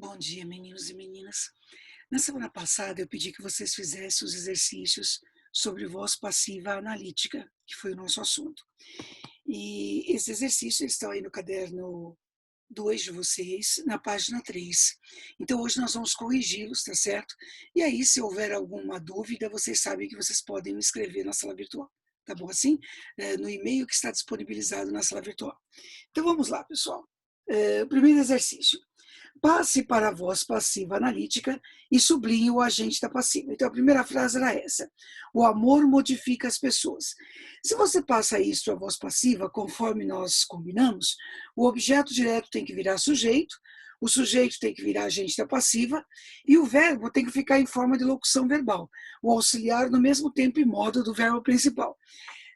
Bom dia, meninos e meninas. Na semana passada, eu pedi que vocês fizessem os exercícios sobre voz passiva analítica, que foi o nosso assunto. E esses exercícios eles estão aí no caderno 2 de vocês, na página 3. Então, hoje nós vamos corrigi-los, tá certo? E aí, se houver alguma dúvida, vocês sabem que vocês podem me escrever na sala virtual. Tá bom assim? No e-mail que está disponibilizado na sala virtual. Então, vamos lá, pessoal. O primeiro exercício. Passe para a voz passiva analítica e sublinhe o agente da passiva. Então, a primeira frase era essa: o amor modifica as pessoas. Se você passa isso à voz passiva, conforme nós combinamos, o objeto direto tem que virar sujeito, o sujeito tem que virar agente da passiva e o verbo tem que ficar em forma de locução verbal, o auxiliar no mesmo tempo e modo do verbo principal.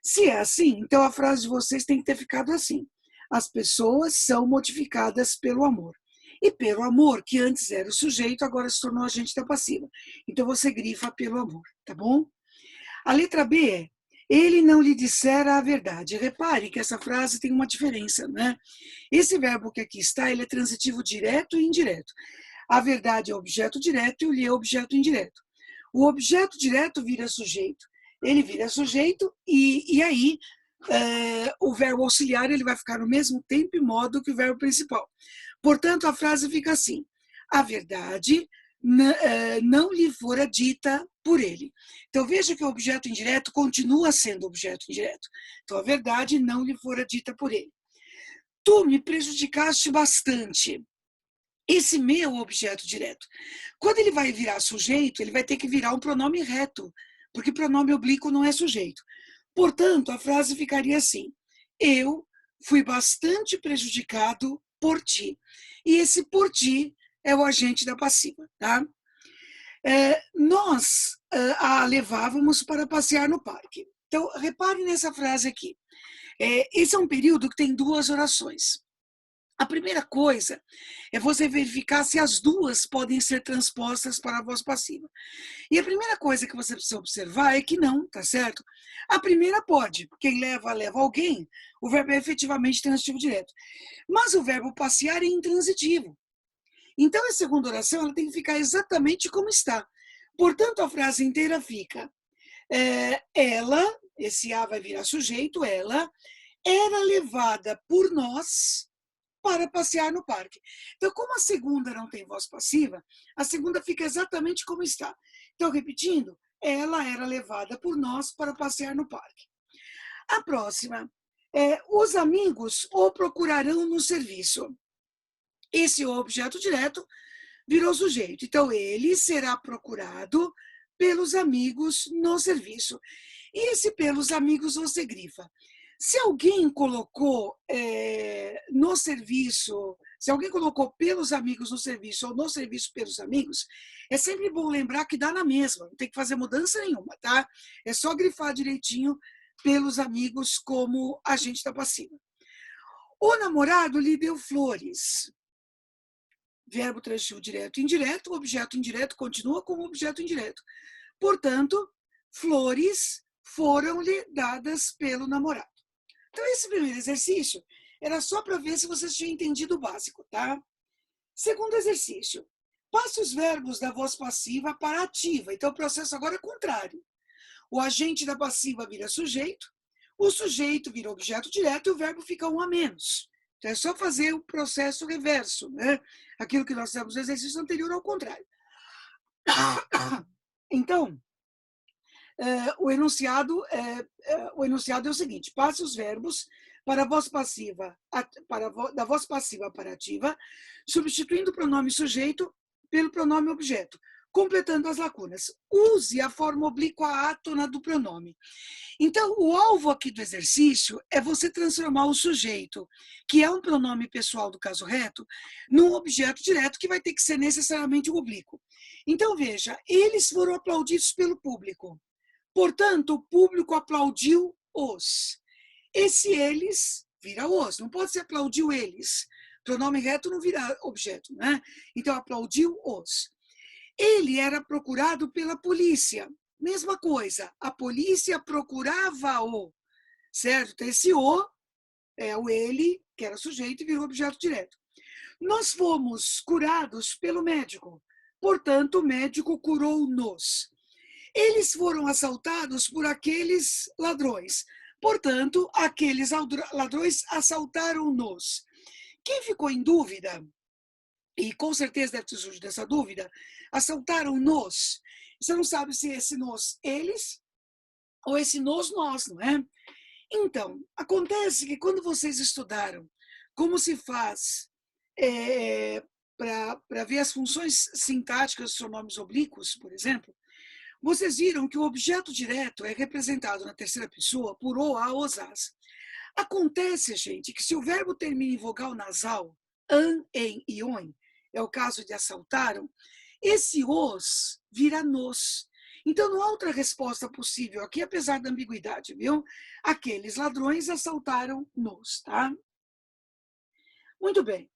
Se é assim, então a frase de vocês tem que ter ficado assim: as pessoas são modificadas pelo amor. E pelo amor, que antes era o sujeito, agora se tornou agente da passiva. Então você grifa pelo amor, tá bom? A letra B é: ele não lhe dissera a verdade. Repare que essa frase tem uma diferença, né? Esse verbo que aqui está, ele é transitivo direto e indireto. A verdade é objeto direto e o lhe é objeto indireto. O objeto direto vira sujeito. Ele vira sujeito e aí o verbo auxiliar ele vai ficar no mesmo tempo e modo que o verbo principal. Portanto, a frase fica assim: a verdade não lhe fora dita por ele. Então, veja que o objeto indireto continua sendo objeto indireto. Então, a verdade não lhe fora dita por ele. Tu me prejudicaste bastante. Esse meu objeto direto. Quando ele vai virar sujeito, ele vai ter que virar um pronome reto, porque pronome oblíquo não é sujeito. Portanto, a frase ficaria assim: eu fui bastante prejudicado por ti. E esse por ti é o agente da passiva, tá? Nós a levávamos para passear no parque. Então, repare nessa frase aqui. Esse é um período que tem duas orações. A primeira coisa é você verificar se as duas podem ser transpostas para a voz passiva. E a primeira coisa que você precisa observar é que não, tá certo? A primeira pode, quem leva, leva alguém, o verbo é efetivamente transitivo direto. Mas o verbo passear é intransitivo. Então, a segunda oração ela tem que ficar exatamente como está. Portanto, a frase inteira fica: ela, esse A vai virar sujeito, ela era levada por nós para passear no parque. Então, como a segunda não tem voz passiva, a segunda fica exatamente como está. Então, repetindo, ela era levada por nós para passear no parque. A próxima os amigos o procurarão no serviço. Esse objeto direto virou sujeito. Então, ele será procurado pelos amigos no serviço. E esse pelos amigos você grifa. Se alguém colocou no serviço, se alguém colocou pelos amigos no serviço ou no serviço pelos amigos, é sempre bom lembrar que dá na mesma, não tem que fazer mudança nenhuma, tá? É só grifar direitinho pelos amigos como agente da passiva. O namorado lhe deu flores. Verbo transitivo direto e indireto, o objeto indireto continua como objeto indireto. Portanto, flores foram-lhe dadas pelo namorado. Então, esse primeiro exercício era só para ver se vocês tinham entendido o básico, tá? Segundo exercício, passe os verbos da voz passiva para ativa. Então, o processo agora é contrário. O agente da passiva vira sujeito, o sujeito vira objeto direto e o verbo fica um a menos. Então, é só fazer o processo reverso, né? Aquilo que nós temos no exercício anterior ao contrário. Então, o enunciado é o seguinte: passe os verbos para a voz passiva, da voz passiva para ativa, substituindo o pronome sujeito pelo pronome objeto, completando as lacunas. Use a forma oblíqua átona do pronome. Então, o alvo aqui do exercício é você transformar o sujeito, que é um pronome pessoal do caso reto, num objeto direto que vai ter que ser necessariamente o oblíquo. Então, veja, eles foram aplaudidos pelo público. Portanto, o público aplaudiu-os. Esse eles vira os, não pode ser aplaudiu eles. Pronome reto não vira objeto, né? Então, aplaudiu-os. Ele era procurado pela polícia. Mesma coisa, a polícia procurava-o, certo? Então, esse o é o ele, que era sujeito, e virou objeto direto. Nós fomos curados pelo médico, portanto, o médico curou-nos. Eles foram assaltados por aqueles ladrões, portanto, aqueles ladrões assaltaram-nos. Quem ficou em dúvida, e com certeza deve ter surgido essa dúvida, assaltaram-nos. Você não sabe se esse nos eles ou esse nos nós, não é? Então, acontece que quando vocês estudaram como se faz para ver as funções sintáticas dos pronomes oblíquos, por exemplo, vocês viram que o objeto direto é representado na terceira pessoa por o, a, os, as. Acontece, gente, que se o verbo termina em vogal nasal, an, em e on, é o caso de assaltaram, esse os vira nos. Então, não há outra resposta possível aqui, apesar da ambiguidade, viu? Aqueles ladrões assaltaram-nos, tá? Muito bem.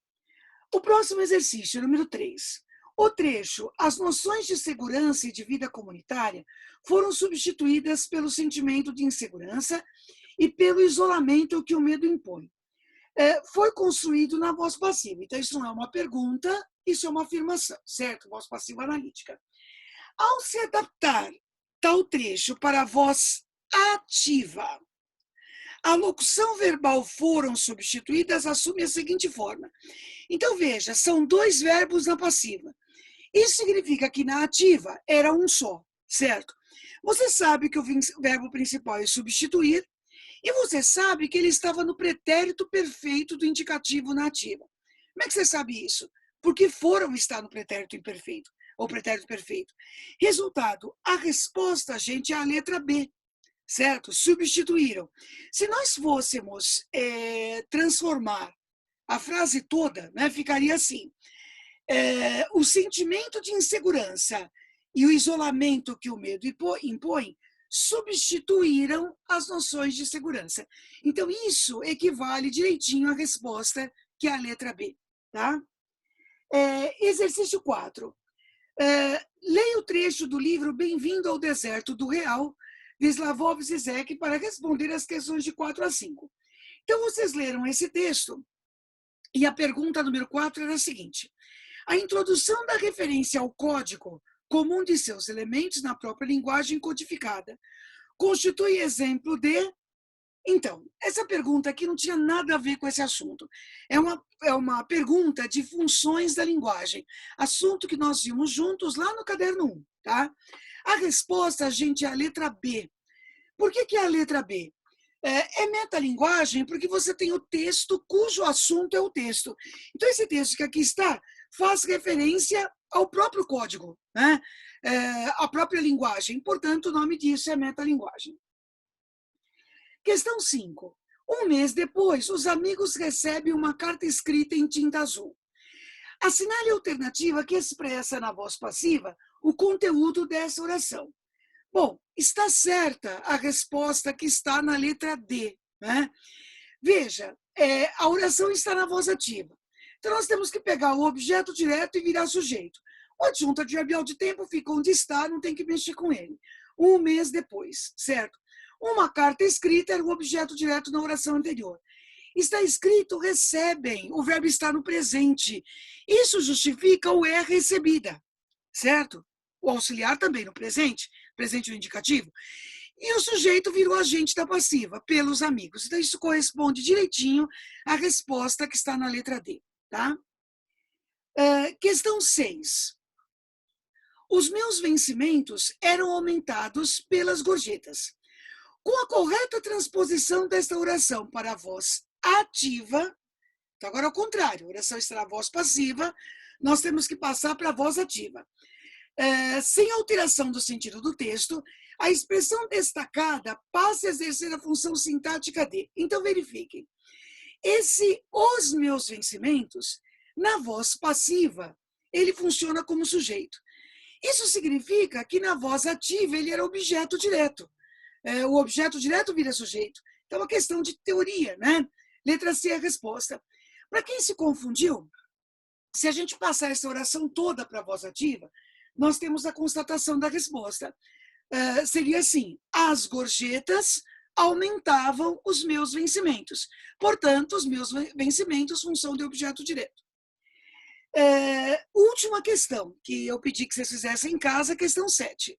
O próximo exercício, número 3. O trecho, as noções de segurança e de vida comunitária foram substituídas pelo sentimento de insegurança e pelo isolamento que o medo impõe. Foi construído na voz passiva. Então, isso não é uma pergunta, isso é uma afirmação, certo? Voz passiva analítica. Ao se adaptar tal trecho para a voz ativa, a locução verbal foram substituídas, assume a seguinte forma. Então, veja, são dois verbos na passiva. Isso significa que na ativa era um só, certo? Você sabe que o verbo principal é substituir, e você sabe que ele estava no pretérito perfeito do indicativo na ativa. Como é que você sabe isso? Porque foram estar no pretérito imperfeito, ou pretérito perfeito. Resultado, a resposta, gente, é a letra B, certo? Substituíram. Se nós fôssemos transformar a frase toda, né, ficaria assim. O sentimento de insegurança e o isolamento que o medo impõe substituíram as noções de segurança. Então, isso equivale direitinho à resposta, que é a letra B. Tá? Exercício 4. Leia o trecho do livro Bem-vindo ao Deserto do Real, de Slavoj Zizek, para responder as questões de 4 a 5. Então, vocês leram esse texto, e a pergunta número 4 era a seguinte. A introdução da referência ao código comum de seus elementos na própria linguagem codificada constitui exemplo de... Então, essa pergunta aqui não tinha nada a ver com esse assunto. É uma pergunta de funções da linguagem, assunto que nós vimos juntos lá no caderno 1. Tá? A resposta, gente, é a letra B. Por que é a letra B? É metalinguagem porque você tem o texto cujo assunto é o texto. Então, esse texto que aqui está faz referência ao próprio código, né? A própria linguagem. Portanto, o nome disso é metalinguagem. Questão 5. Um mês depois, os amigos recebem uma carta escrita em tinta azul. Assinale a alternativa que expressa na voz passiva o conteúdo dessa oração. Bom, está certa a resposta que está na letra D. Né? Veja, a oração está na voz ativa. Então, nós temos que pegar o objeto direto e virar sujeito. O adjunto adverbial de tempo fica onde está, não tem que mexer com ele. Um mês depois, certo? Uma carta escrita era o objeto direto na oração anterior. Está escrito recebem, o verbo está no presente. Isso justifica o é recebida, certo? O auxiliar também no presente o indicativo. E o sujeito virou agente da passiva, pelos amigos. Então, isso corresponde direitinho à resposta que está na letra D. Tá? Questão 6. Os meus vencimentos eram aumentados pelas gorjetas. Com a correta transposição desta oração para a voz ativa, então agora ao contrário, a oração está na voz passiva, nós temos que passar para a voz ativa. Sem alteração do sentido do texto, a expressão destacada passa a exercer a função sintática de. Então, verifiquem. Os meus vencimentos, na voz passiva, ele funciona como sujeito. Isso significa que na voz ativa ele era objeto direto. O objeto direto vira sujeito. Então, é uma questão de teoria, né? Letra C é a resposta. Para quem se confundiu, se a gente passar essa oração toda para a voz ativa, nós temos a constatação da resposta. Seria assim, as gorjetas aumentavam os meus vencimentos. Portanto, os meus vencimentos função de objeto direto. Última questão, que eu pedi que vocês fizessem em casa, questão 7.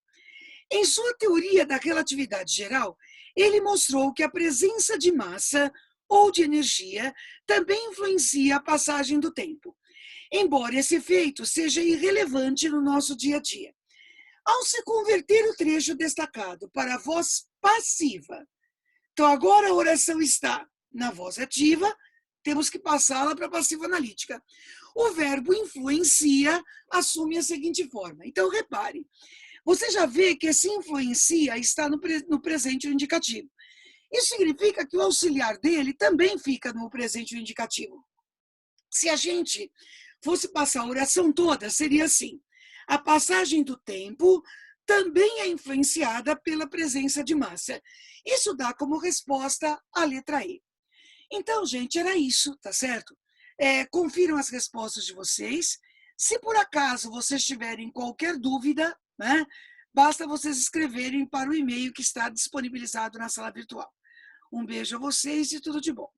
Em sua teoria da relatividade geral, ele mostrou que a presença de massa ou de energia também influencia a passagem do tempo, embora esse efeito seja irrelevante no nosso dia a dia. Ao se converter o trecho destacado para a voz passiva, então agora a oração está na voz ativa, temos que passá-la para a passiva analítica. O verbo influencia assume a seguinte forma. Então, repare, você já vê que esse influencia está no presente indicativo. Isso significa que o auxiliar dele também fica no presente indicativo. Se a gente fosse passar a oração toda, seria assim: a passagem do tempo também é influenciada pela presença de massa. Isso dá como resposta a letra E. Então, gente, era isso, tá certo? Confiram as respostas de vocês. Se por acaso vocês tiverem qualquer dúvida, né, basta vocês escreverem para o e-mail que está disponibilizado na sala virtual. Um beijo a vocês e tudo de bom.